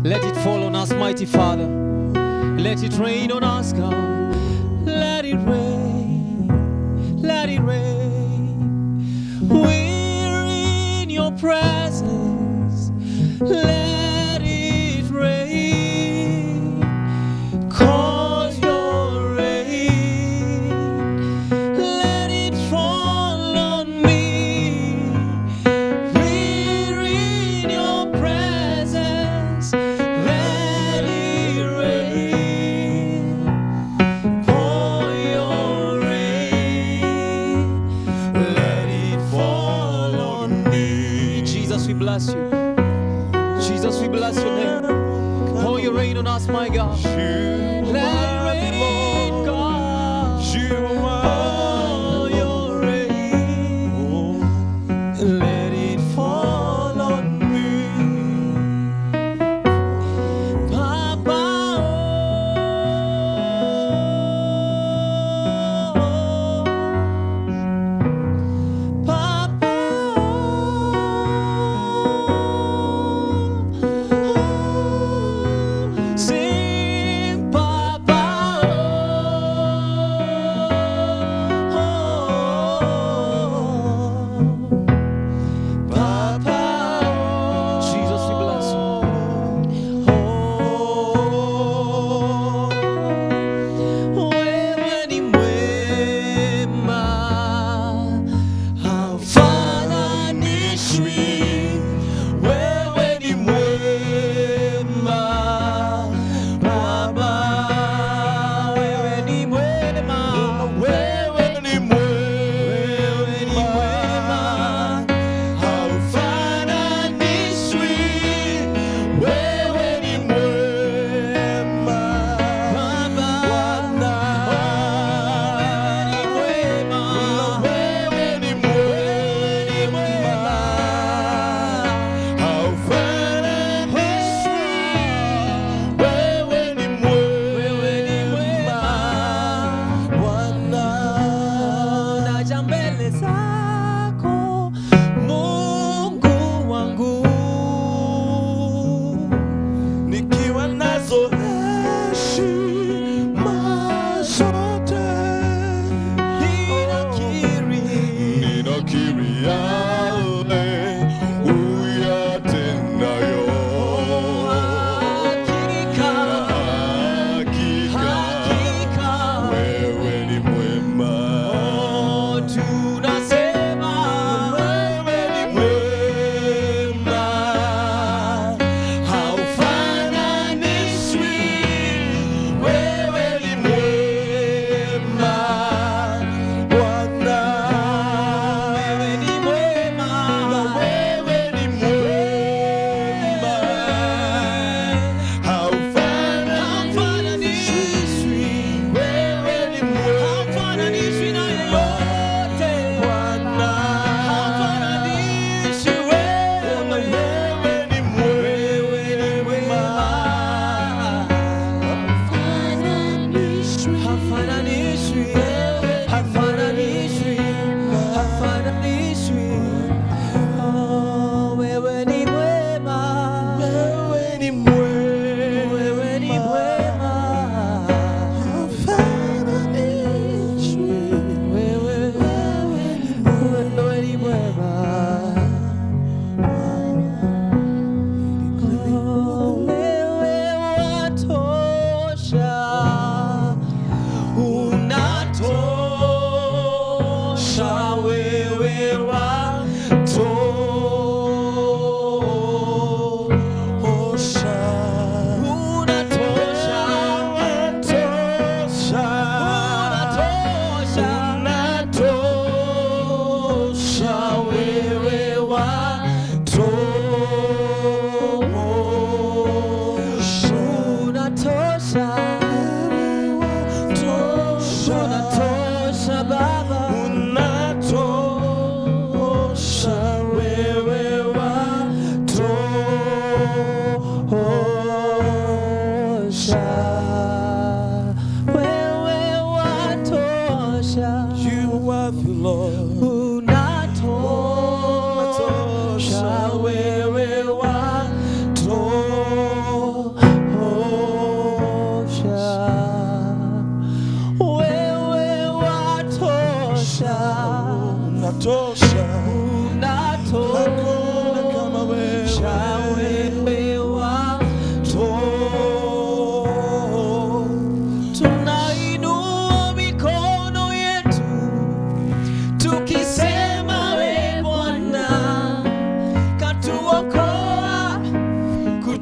Let it fall on us, mighty Father. Let it rain on us, God. Let it rain. Let it rain. We're in your presence. Let it rain. Cause your rain. Let it fall on me. We're in your presence. Let it rain. Pour your rain. Let it fall on me. Jesus, we bless you. Jesus, we bless your name. Pour your rain on us, my God. Let it rain, God. Pour your rain. Let it fall on me. Papa, Papa, sing, Papa.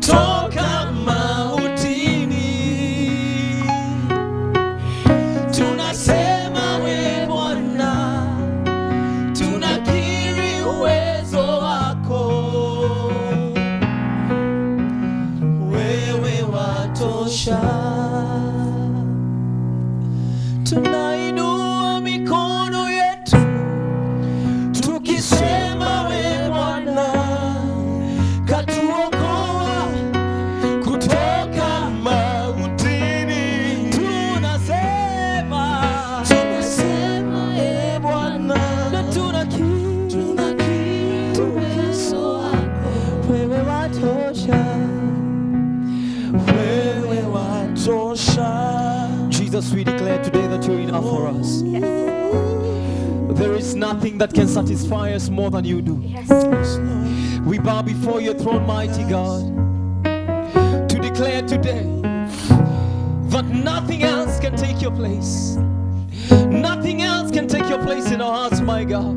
kutoka mautini. Tunasema wewe Bwana, tunakiri uwezo wako. Wewe watosha. Tunainua mikono yetu tukisema wewe Bwana, katuokoa kutoka mautini. Tunasema wewe Bwana, na tunakiri uwezo wako. Wewe watosha. Wewe watosha. Jesus, we declare today that you're enough for us. Yes. There is nothing that can satisfy us more than you do. Yes. We bow before your throne, mighty God, to declare today that nothing else can take your place. Nothing else can take your place in our hearts, my God.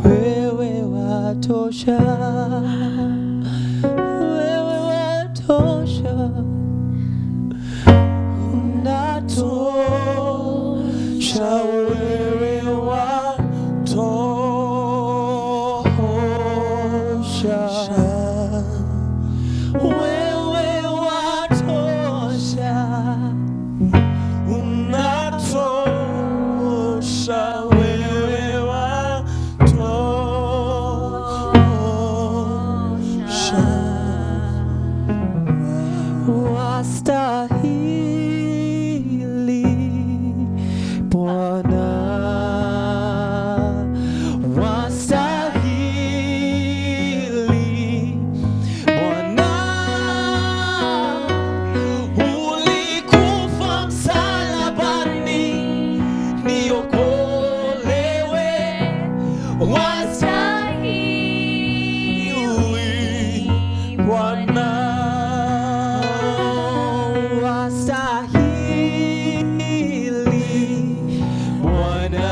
Wewe watosha. Wewe watosha. Unatosha. Wewe watosha. Wewe watosha. Unatosha. Wewe watosha. Wastahili Bwana, wastahili Bwana. Ulikufa msalabani niokolewe. Wastahili Bwana, wastahili Bwana,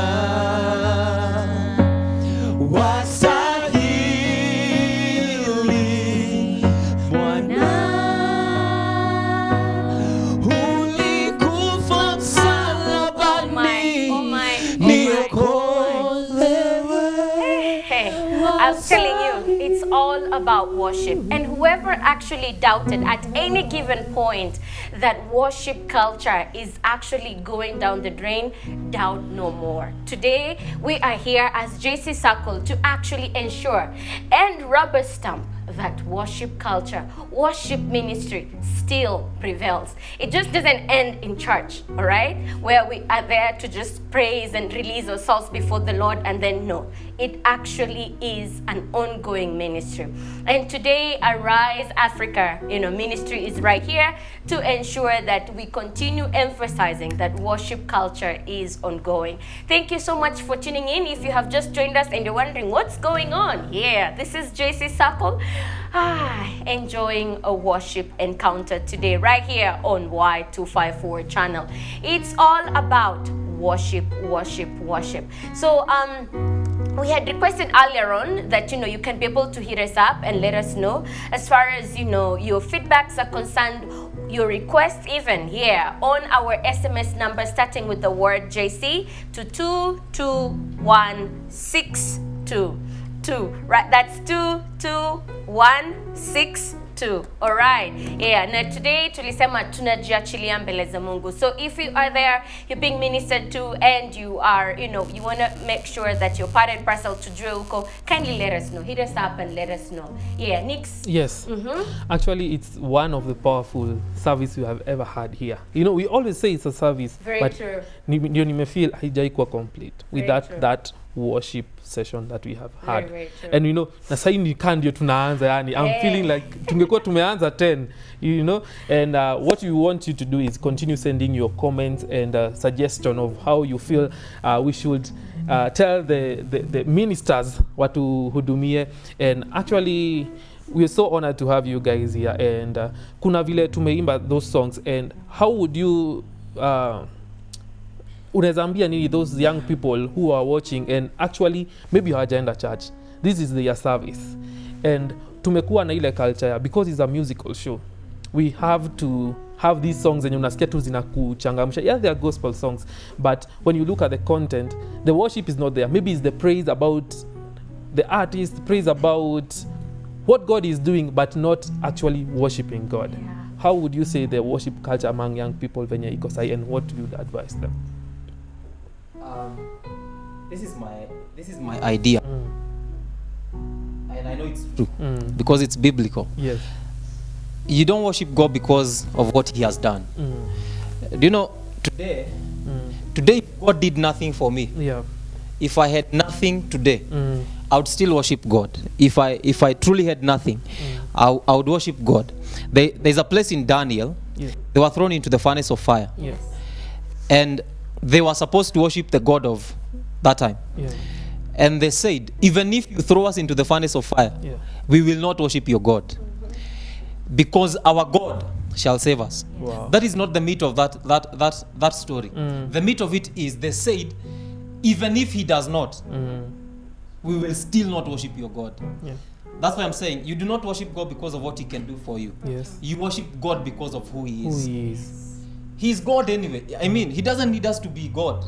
wastahili Bwana. Ulikufa msalabani niokolewe. Hey, I was telling you, it's all about worship. And whoever actually doubted at any given point that worship culture is actually going down the drain, doubt no more. Today, we are here as JC Circle to actually ensure and rubber stamp that worship culture, worship ministry still prevails. It just doesn't end in church, all right? Where we are there to just praise and release ourselves before the Lord and then no. It actually is an ongoing ministry. And today, Arise Africa, ministry is right here to ensure that we continue emphasizing that worship culture is ongoing. Thank you so much for tuning in. If you have just joined us and you're wondering what's going on, yeah, this is JC Circle. Enjoying a worship encounter today right here on Y254 channel. It's all about worship, worship, worship. So we had requested earlier on that you can be able to hit us up and let us know as far as your feedbacks are concerned, your requests even here on our SMS number starting with the word JC to 22162. Right, that's 22162. All right, yeah. Now today tulisema tunajiachilia mbele za Mungu. So if you are there, you're being ministered to, and you are, you want to make sure that you're part and parcel to Jewelco, kindly let us know. Hit us up and let us know. Yeah, Nix. Yes. Actually, it's one of the powerful service we have ever had here. We always say it's a service, Very but true. ndio nimefeel haijaikuwa complete without that worship session that we have had. Very true. And na sasa nikaa ndio tunaanza yani I'm feeling like tungekuwa tumeanza 10, and what we want you to do is continue sending your comments and suggestion of how you feel we should tell the ministers what to hudumie. And actually we are so honored to have you guys here, and kuna vile tumeimba those songs, and how would you unaweza nini those young people who are watching and actually maybe hawajaenda church, this is their service, and tumekuwa na ile culture because it's a musical show, we have to have these songs zenye unasikia tu zinakuchangamsha. Yeah, they are gospel songs, but when you look at the content, the worship is not there. Maybe it's the praise about the artist, praise about what God is doing, but not actually worshiping God. Yeah. How would you say the worship culture among young people venye iko sahi, and what would you advise them? This is my idea, and I know it's true because it's biblical. Yes. You don't worship God because of what He has done. Do you know, today, if God did nothing for me, Yeah. if I had nothing today, I would still worship God. If I truly had nothing, I would worship God. There's a place in Daniel. Yeah. They were thrown into the furnace of fire, Yes. and they were supposed to worship the God of that time. Yeah. And they said, even if you throw us into the furnace of fire, Yeah. we will not worship your God, because our God shall save us. Wow. That is not the meat of that story. The meat of it is they said, even if He does not, we will still not worship your God. Yeah. That's why I'm saying you do not worship God because of what He can do for you. Yes. You worship God because of who He Who is. he is. He's God anyway. I mean, He doesn't need us to be God.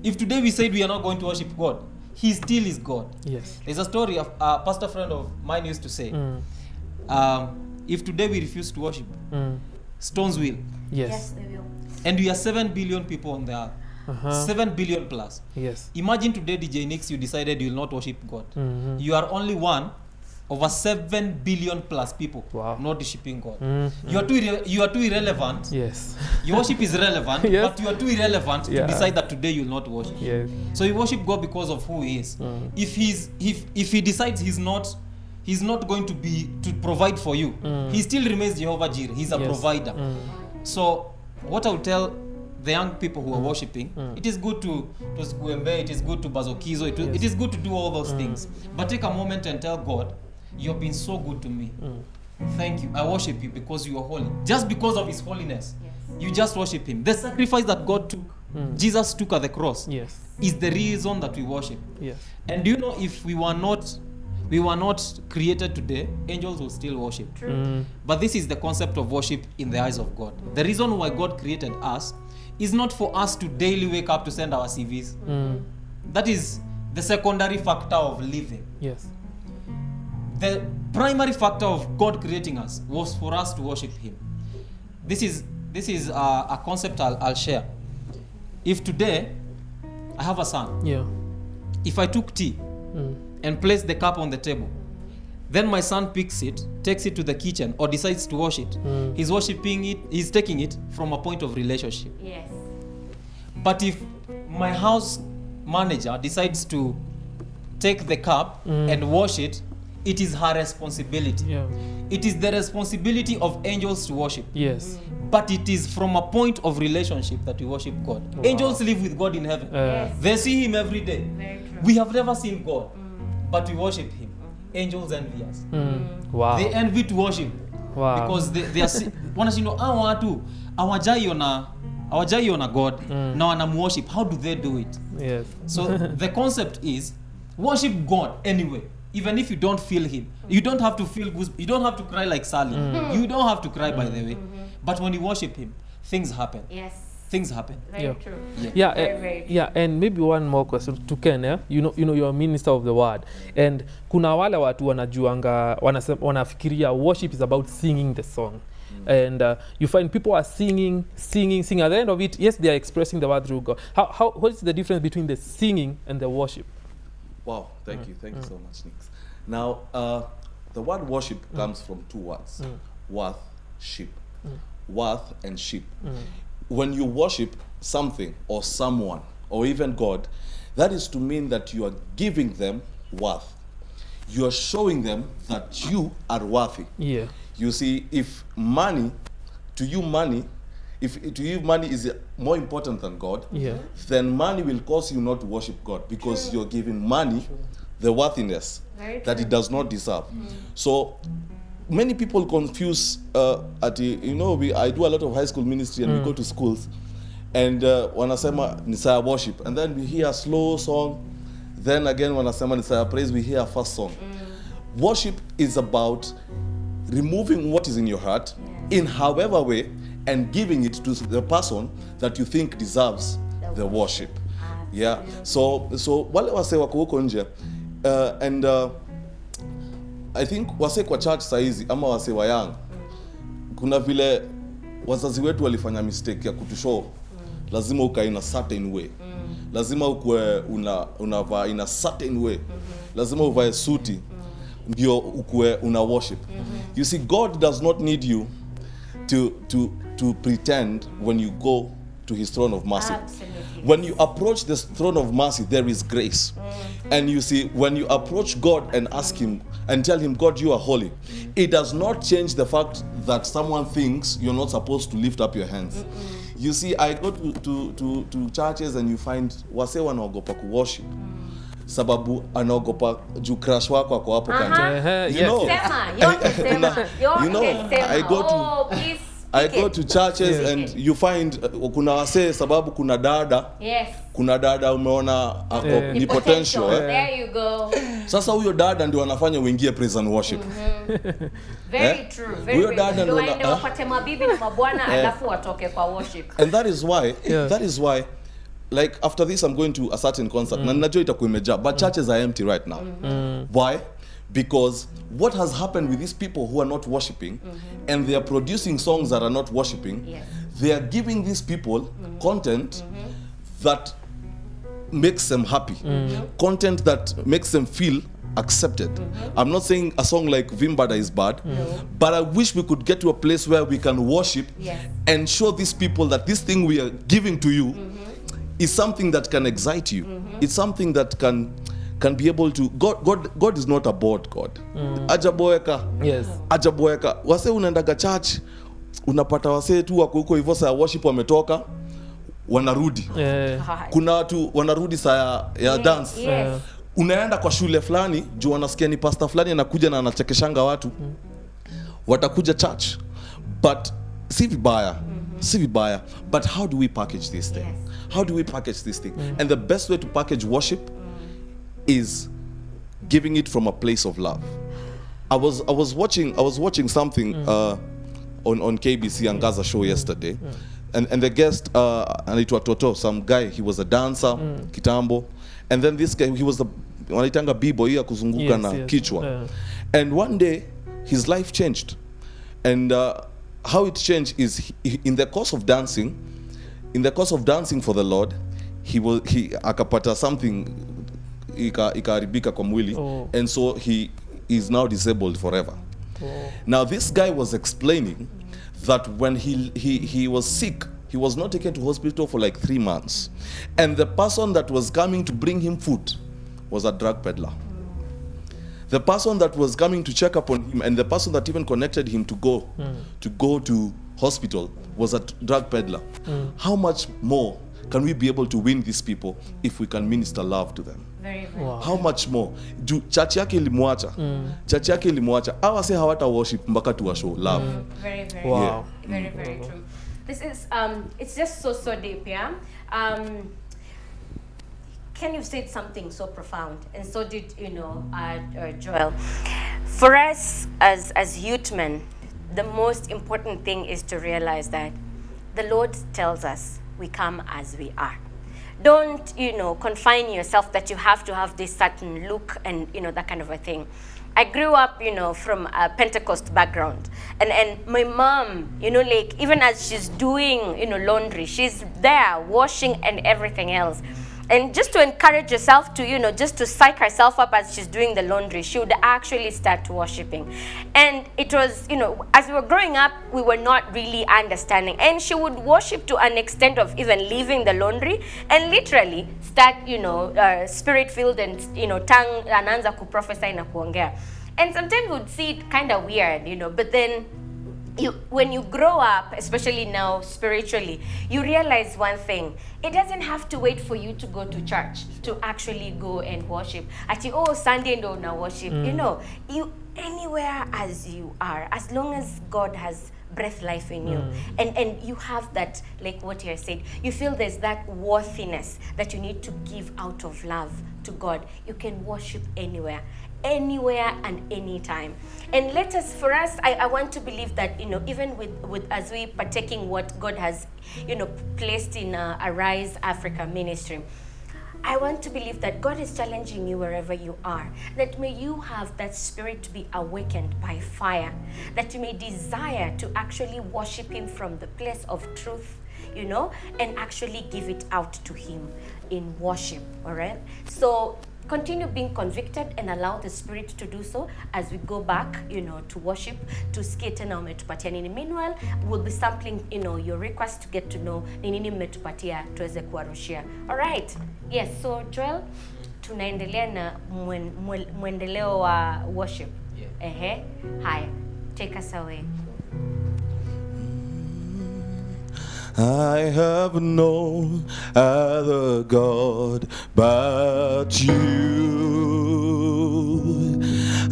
If today we said we are not going to worship God, He still is God. Yes. There's a story of a pastor friend of mine used to say, if today we refuse to worship, stones will. Yes, Yes. they will. And we are 7 billion people on the earth. Uh-huh. 7 billion plus. Yes. Imagine today, DJ Nix, you decided you will not worship God. You are only one over 7 billion plus people Wow. not worshiping God. You are too irrelevant. Yes. Your worship is relevant, Yes. but you are too irrelevant Yeah. to decide that today you will not worship. Yes. So you worship God because of who He is. If He decides He's not going to provide for you, He still remains Jehovah Jireh. He's a Yes. provider. So what I would tell the young people who are worshiping, it is good to Sikuembe, it is good to Bazokizo, it is good to do all those things. But take a moment and tell God, you have been so good to me. Thank you. I worship you because you are holy. Just because of His holiness, you just worship Him. The sacrifice that God took, Jesus took at the cross, Yes. is the reason that we worship. Yes. And do you know, if we were not created today, angels will still worship. But this is the concept of worship in the eyes of God. The reason why God created us is not for us to daily wake up to send our CVs. That is the secondary factor of living. Yes. The primary factor of God creating us was for us to worship Him. This is a concept I'll share. If today I have a son, Yeah. if I took tea and placed the cup on the table, then my son picks it, takes it to the kitchen, or decides to wash it, he's worshiping it, he's taking it from a point of relationship. Yes. But if my house manager decides to take the cup and wash it, it is her responsibility. Yeah. It is the responsibility of angels to worship. Yes. But it is from a point of relationship that we worship God. Angels live with God in heaven. Yes. They see Him every day. Very true. We have never seen God, but we worship Him. Angels envy us. Wow. They envy to worship Wow. because they are wanashindwa hao watu hawajaiona God na wanamuworship. How do they do it? Yes. So the concept is worship God anyway. Even if you don't feel Him, you don't have to feel goose. You don't have to cry like Sally. You don't have to cry, by the way. But when you worship Him, things happen. Yes. Things happen. Very Yeah. true. Yeah, Very, very true. yeah, and maybe one more question to Ken. You know, you're a minister of the word, and kuna wale watu wanajuanga, wanafikiria worship is about singing the song, and you find people are singing. At the end of it, yes, they are expressing the word through God. What is the difference between the singing and the worship? Wow, thank you so much, Nix. Now, the word worship comes from two words: worth, sheep. Worth and sheep. When you worship something or someone or even God, that is to mean that you are giving them worth. You are showing them that you are worthy. Yeah. You see, if to you money is more important than God, Yeah. then money will cause you not to worship God because you're giving money the worthiness Very that it does not deserve. So many people confuse I do a lot of high school ministry and we go to schools and wanasema nisaya worship, and then we hear a slow song, then again wanasema nisaya praise, we hear a fast song. Worship is about removing what is in your heart in however way and giving it to the person that you think deserves the worship. Yeah. So wale wase wako huko nje and I think wase kwa church saizi ama wase wa young kuna vile wazazi wetu walifanya mistake ya kutushow lazima ukae in a certain way. Lazima ukue unavaa in a certain way. Lazima uvae suti ndio ukue una worship. You see, God does not need you to pretend when you go to his throne of mercy. Absolutely. When you approach the throne of mercy, there is grace. And you see, when you approach God and ask him and tell him, God, you are holy, it does not change the fact that someone thinks you're not supposed to lift up your hands. You see, I go to churches and you find wase wanaogopa ku worship. Sababu anaogopa juu crush wako ako hapo kando. You know, I go to churches and you find kuna wase sababu kuna dada. Yes. Kuna dada umeona ako ni potential. There you go. Sasa huyo dada ndio anafanya uingie praise and worship. Very true. Very Huyo dada ndio waende wapate mabibi na mabwana alafu watoke kwa worship. And that is why like after this I'm going to a certain concert na najua itakuwa imejaa but churches are empty right now. Why? Because what has happened with these people who are not worshiping and they are producing songs that are not worshiping, they are giving these people content that makes them happy, content that makes them feel accepted. I'm not saying a song like Vimbada is bad, but I wish we could get to a place where we can worship and show these people that this thing we are giving to you is something that can excite you. It's something that can be able to God is not a bored God. Ajaboeka. Yes. Ajaboeka. Wase unaendaga church unapata wase tu wako huko hivyo saa worship wametoka wanarudi. Kuna watu wanarudi saa ya dance. Unaenda kwa shule fulani juu wanasikia ni pastor fulani anakuja na anachekeshanga watu. Watakuja church. But si vibaya. Si vibaya. But how do we package this thing? How do we package this thing? And the best way to package worship is giving it from a place of love. I was watching something on KBC Angaza show yesterday, and the guest anaitwa Toto, some guy, he was a dancer kitambo, and then this guy, he was the wanaitanga bibo ya kuzunguka na kichwa, and one day his life changed, and how it changed is in the course of dancing for the Lord, he akapata something ikaharibika kwa mwili, and so he is now disabled forever. Now this guy was explaining that when he was sick, he was not taken to hospital for like 3 months, and the person that was coming to bring him food was a drug peddler. The person that was coming to check up on him and the person that even connected him to go to hospital was a drug peddler. How much more can we be able to win these people if we can minister love to them? Very, very. Wow. How much more? Church yake ilimwacha. Church yake ilimwacha. Hawa se hawata worship mpaka tuwa show love. Very, very. Wow. Very, very true. This is it's just so deep, yeah. Ken, you've said something so profound, and so did Joel. For us as youth men, the most important thing is to realize that the Lord tells us we come as we are. Don't, confine yourself that you have to have this certain look and, that kind of a thing. I grew up, from a Pentecost background. And my mom, like, even as she's doing, laundry, she's there washing and everything else. And just to encourage herself to, just to psych herself up as she's doing the laundry, she would actually start worshiping. And it was, as we were growing up, we were not really understanding. And she would worship to an extent of even leaving the laundry and literally start, spirit-filled and, tongue, anaanza kuprophesy na kuongea. And sometimes we'd see it kind of weird, but then when you grow up, especially now spiritually, you realize one thing. It doesn't have to wait for you to go to church to actually go and worship. Ati, Sunday no na worship. You anywhere as you are, as long as God has breath life in you, and you have that, like what you said, you feel there's that worthiness that you need to give out of love to God. You can worship anywhere. anywhere and anytime. And let us, for us, I want to believe that, you know, even with as we partaking what God has, you know, placed in Arise Africa ministry, I want to believe that God is challenging you wherever you are, that may you have that spirit to be awakened by fire, that you may desire to actually worship Him from the place of truth, you know, and actually give it out to Him in worship, all right? So continue being convicted and allow the Spirit to do so as we go back, you know, to worship, to skate na umetupatia nini. Meanwhile, we'll be sampling, you know, your request to get to know nini umetupatia tuweze kuwarushia. All right. Yes, so Joel, tunaendelea na mwendeleo wa worship. Yeah. Hi. Take us away. I have no other God but you.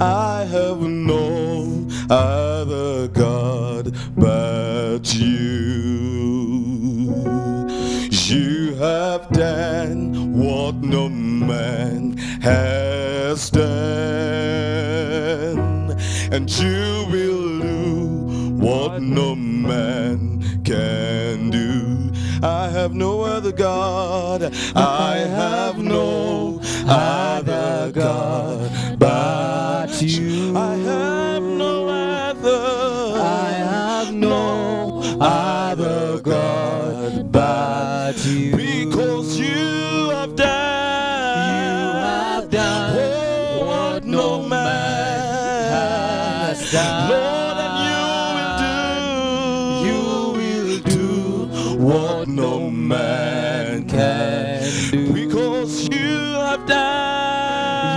I have no other God but you. You have done what no man has done, and you will do what no man can do. I have no other God. I have no other God but you. I have no other. I have no other God but you. Because you have done what no man has done. Lord, and you will do what no man can do. Because you have done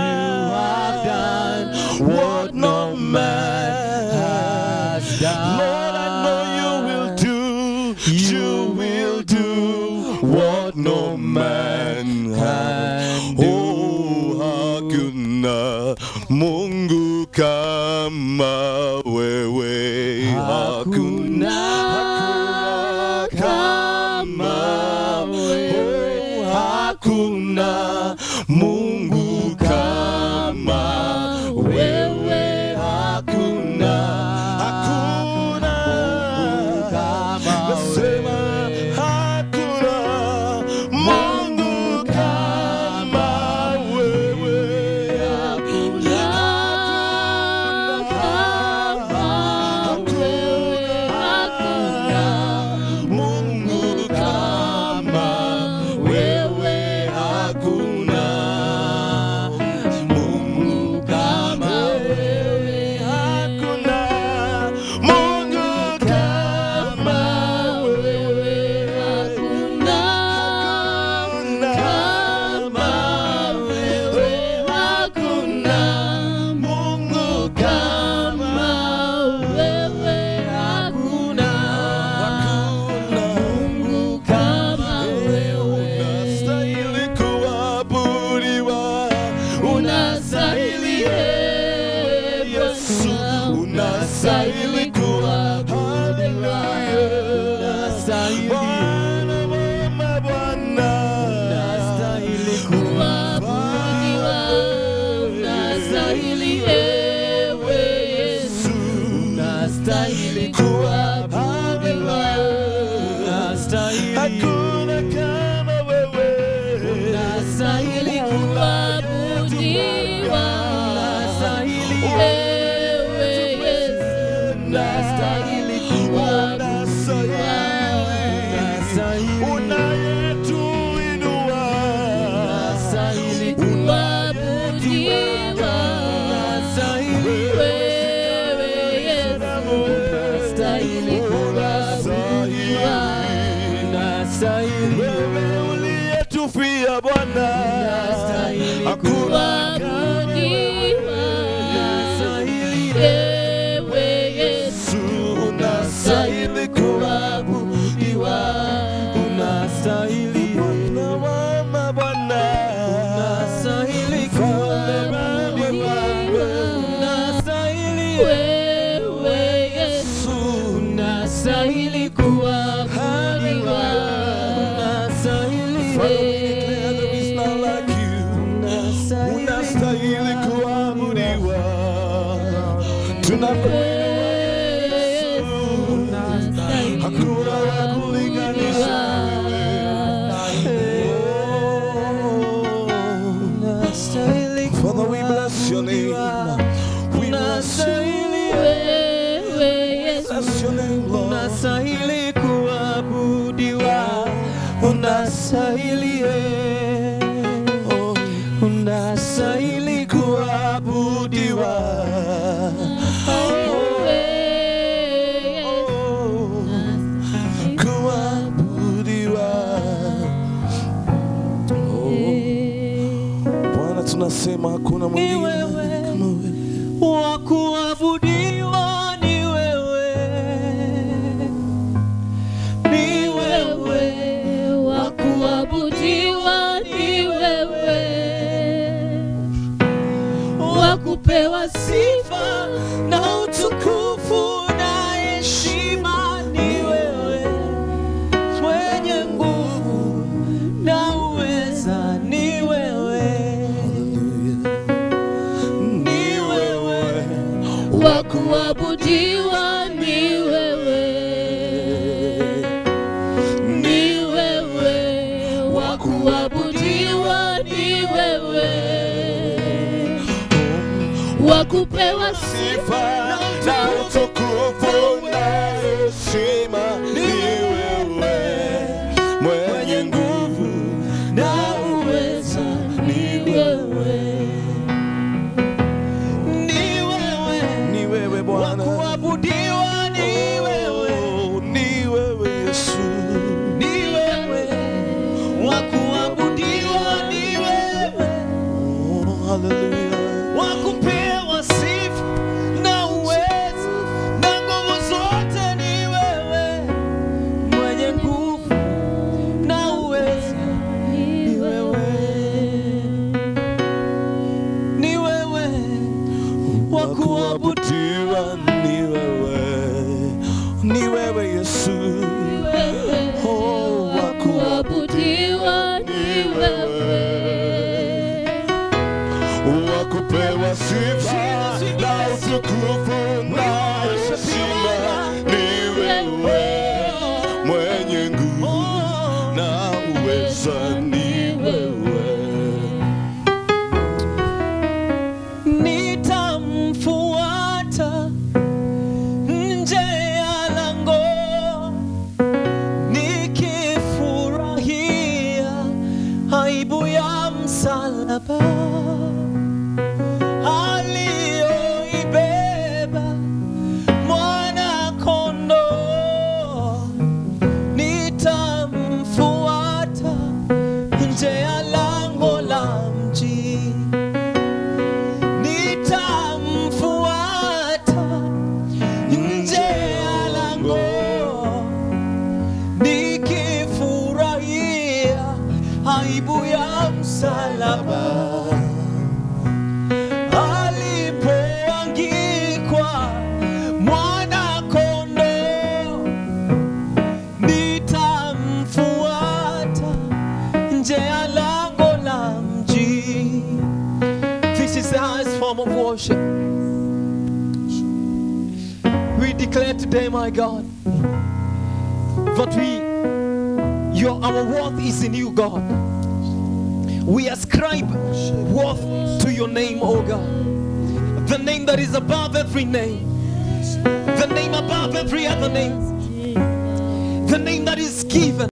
what no man has done. Lord, I know you will do what no man can do. Oh, hakuna Mungu kama wewe. Hakuna kama wewe. Hakuna Mungu kama wewe. Hakuna Mungu kama wewe. Hakuna Mungu kama wewe. Hakuna Mungu kama wewe. Hakuna Mungu kama wewe. Hakuna Mungu kama wewe. Hakuna kama wewe. Hakuna Mungu kama wewe. Hakuna Mungu kama wewe. Unastahili kuabudiwa. Unastahili Yesu. Unastahili kuabudiwa. Bwana mwema, Bwana. Unastahili kuabudiwa. Unastahili ewe Yesu. Unastahili kuabudiwa. Hakuna kama wewe. Unastahili kuabudiwa. Ewe Yesu. Unastahili kuabudiwa. Unayetuinua. Unastahili kuabudiwa. Wewe Yesu. Unastahili kuabudiwa. Wewe uliyetufia Bwana. Hakuna ewe Yesu. Unastahili kuabudiwa. Unastahili Bwana wama Bwana. Unastahili kuabudiwa. Unastahili wewe Yesu. Unastahili kuabudiwa. Unastahili wewe. Unastahili kuabudiwa. Hakuna wa kulinganisha Father, we bless your name. We bless your name, Lord. Unastahili kuabudiwa, unastahili, unastahili kuabudiwa, kuabudiwa. Bwana, tunasema hakuna mwingine kama wewe. Wa kuabudiwa ni wewe, ni wewe, wa kuabudiwa ni wewe, wa kupewa sifa na utukufu na heshima ni wewe, mwenye nguvu na uweza ni wewe, ni wewe, wa kuabudiwa ni wewe, ni wewe, wa kuabudiwa ni wewe, wa kupewa sifa na utukufu na heshima ni wewe, mwenye nguvu na uweza ni wewe, ni wewe Bwana, kuabudiwa ni wewe, ni wewe Yesu, ni wewe, wa kuabudiwa ni wewe, hallelujah, wa kupewa sifa na uwezo na nguvu zote ni wewe, mwenye nguvu na uwezo ni wewe, ni wewe, wa kuabudiwa ni wewe, ni wewe Yesu, oh, wa kuabudiwa ni wewe, wa kupewa sifa na utukufu na heshima ni wewe, mwenye nguvu na uweza ni wewe. Nitamfuata nje ya lango, nikifurahia aibu ya msalaba aliyoibeba mwana kondoo. Nitamfuata nje ya lango la mji, nitamfuata nje ya lango, nikifurahia aibu ya msalaba alipoangikwa mwana kondoo. Nitamfuata nje ya lango la mji. This is the highest form of worship. We declare today, my God, that our worth is in you, God. We ascribe worth to your name, oh God. The name that is above every name. The name above every other name. The name that is given.